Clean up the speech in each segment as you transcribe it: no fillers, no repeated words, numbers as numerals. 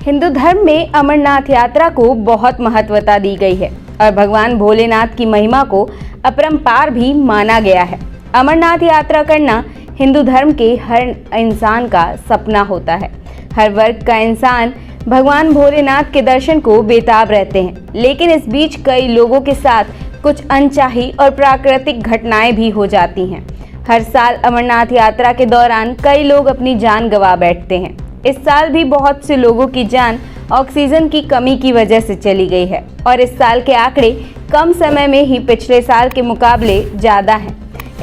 हिंदू धर्म में अमरनाथ यात्रा को बहुत महत्वता दी गई है और भगवान भोलेनाथ की महिमा को अपरंपार भी माना गया है। अमरनाथ यात्रा करना हिंदू धर्म के हर इंसान का सपना होता है। हर वर्ग का इंसान भगवान भोलेनाथ के दर्शन को बेताब रहते हैं, लेकिन इस बीच कई लोगों के साथ कुछ अनचाही और प्राकृतिक घटनाएं भी हो जाती हैं। हर साल अमरनाथ यात्रा के दौरान कई लोग अपनी जान गंवा बैठते हैं। इस साल भी बहुत से लोगों की जान ऑक्सीजन की कमी की वजह से चली गई है और इस साल के आंकड़े कम समय में ही पिछले साल के मुकाबले ज़्यादा हैं।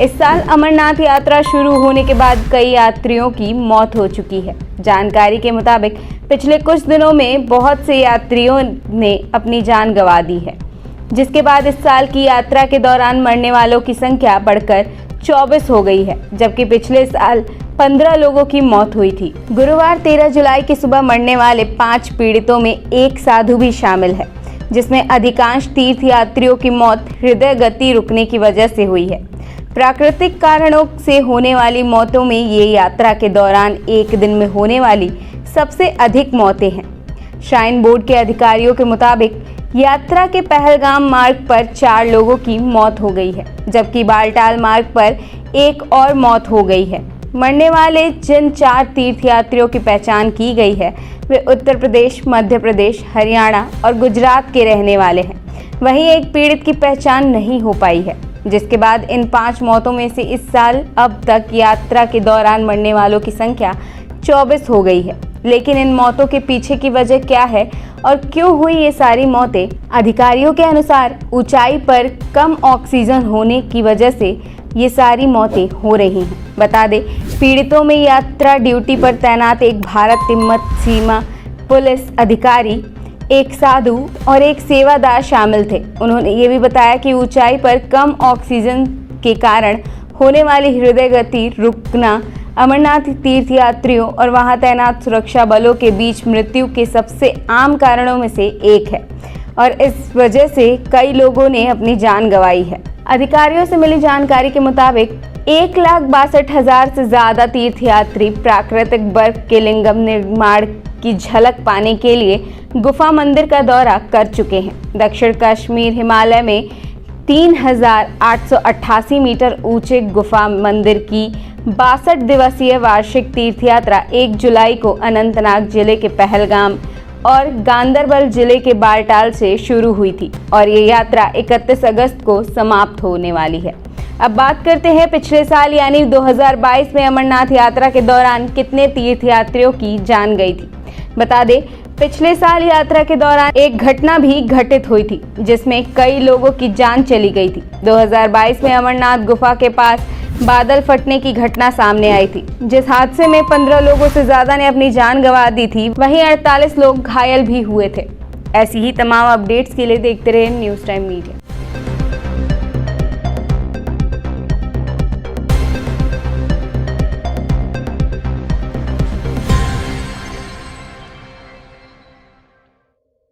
इस साल अमरनाथ यात्रा शुरू होने के बाद कई यात्रियों की मौत हो चुकी है। जानकारी के मुताबिक पिछले कुछ दिनों में बहुत से यात्रियों ने अपनी जान गंवा दी है, जिसके बाद इस साल की यात्रा के दौरान मरने वालों की संख्या बढ़कर 24 हो गई है, जबकि पिछले साल 15 लोगों की मौत हुई थी। गुरुवार 13 जुलाई की सुबह मरने वाले 5 पीड़ितों में एक साधु भी शामिल है, जिसमें अधिकांश तीर्थ यात्रियों की मौत हृदय गति रुकने की वजह से हुई है। प्राकृतिक कारणों से होने वाली मौतों में ये यात्रा के दौरान एक दिन में होने वाली सबसे अधिक मौतें हैं। श्राइन बोर्ड के अधिकारियों के मुताबिक यात्रा के पहलगाम मार्ग पर 4 लोगों की मौत हो गई है, जबकि बालटाल मार्ग पर एक और मौत हो गई है। मरने वाले जिन 4 तीर्थयात्रियों की पहचान की गई है वे उत्तर प्रदेश, मध्य प्रदेश, हरियाणा और गुजरात के रहने वाले हैं। वहीं एक पीड़ित की पहचान नहीं हो पाई है, जिसके बाद इन 5 मौतों में से इस साल अब तक यात्रा के दौरान मरने वालों की संख्या 24 हो गई है। लेकिन इन मौतों के पीछे की वजह क्या है और क्यों हुई ये सारी मौतें? अधिकारियों के अनुसार ऊंचाई पर कम ऑक्सीजन होने की वजह से ये सारी मौतें हो रही हैं। बता दें, पीड़ितों में यात्रा ड्यूटी पर तैनात एक भारत तिब्बत सीमा पुलिस अधिकारी, एक साधु और एक सेवादार शामिल थे। उन्होंने ये भी बताया कि ऊंचाई पर कम ऑक्सीजन के कारण होने वाली हृदय गति रुकना अमरनाथ तीर्थयात्रियों और वहां तैनात सुरक्षा बलों के बीच मृत्यु के सबसे आम कारणों में से एक है और इस वजह से कई लोगों ने अपनी जान गंवाई है। अधिकारियों से मिली जानकारी के मुताबिक 1,62,000 से ज़्यादा तीर्थयात्री प्राकृतिक बर्फ के लिंगम निर्माण की झलक पाने के लिए गुफा मंदिर का दौरा कर चुके हैं। दक्षिण कश्मीर हिमालय में 3,888 मीटर ऊंचे गुफा मंदिर की 62 दिवसीय वार्षिक तीर्थयात्रा 1 जुलाई को अनंतनाग जिले के पहलगाम और गांदरबल जिले के बालटाल से शुरू हुई थी और ये यात्रा 31 अगस्त को समाप्त होने वाली है। अब बात करते हैं पिछले साल यानी 2022 में अमरनाथ यात्रा के दौरान कितने तीर्थयात्रियों की जान गई थी। बता दें, पिछले साल यात्रा के दौरान एक घटना भी घटित हुई थी, जिसमें कई लोगों की जान चली गई थी। 2022 में अमरनाथ गुफा के पास बादल फटने की घटना सामने आई थी, जिस हादसे में 15 लोगों से ज्यादा ने अपनी जान गंवा दी थी। वहीं 48 लोग घायल भी हुए थे। ऐसी ही तमाम अपडेट्स के लिए देखते रहे न्यूज़ टाइम मीडिया।